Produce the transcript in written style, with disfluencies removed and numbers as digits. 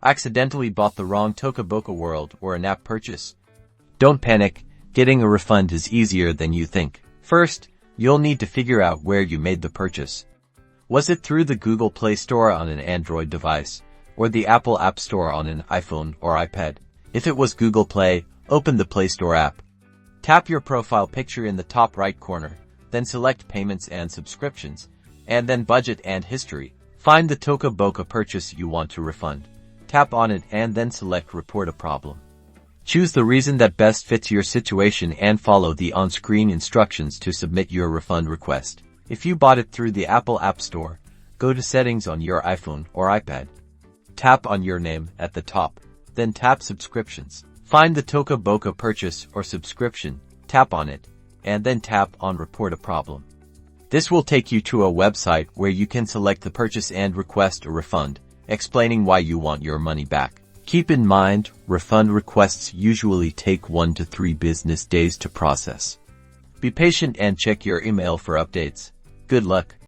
Accidentally bought the wrong Toca Boca World or an app purchase? Don't panic, getting a refund is easier than you think. First, you'll need to figure out where you made the purchase. Was it through the Google Play Store on an Android device, or the Apple App Store on an iPhone or iPad? If it was Google Play, open the Play Store app. Tap your profile picture in the top right corner, then select Payments and Subscriptions, and then Budget and History. Find the Toca Boca purchase you want to refund. Tap on it and then select Report a Problem. Choose the reason that best fits your situation and follow the on-screen instructions to submit your refund request. If you bought it through the Apple App Store, go to Settings on your iPhone or iPad. Tap on your name at the top, then tap Subscriptions. Find the Toca Boca purchase or subscription, tap on it, and then tap on Report a Problem. This will take you to a website where you can select the purchase and request a refund, explaining why you want your money back. Keep in mind, refund requests usually take 1 to 3 business days to process. Be patient and check your email for updates. Good luck.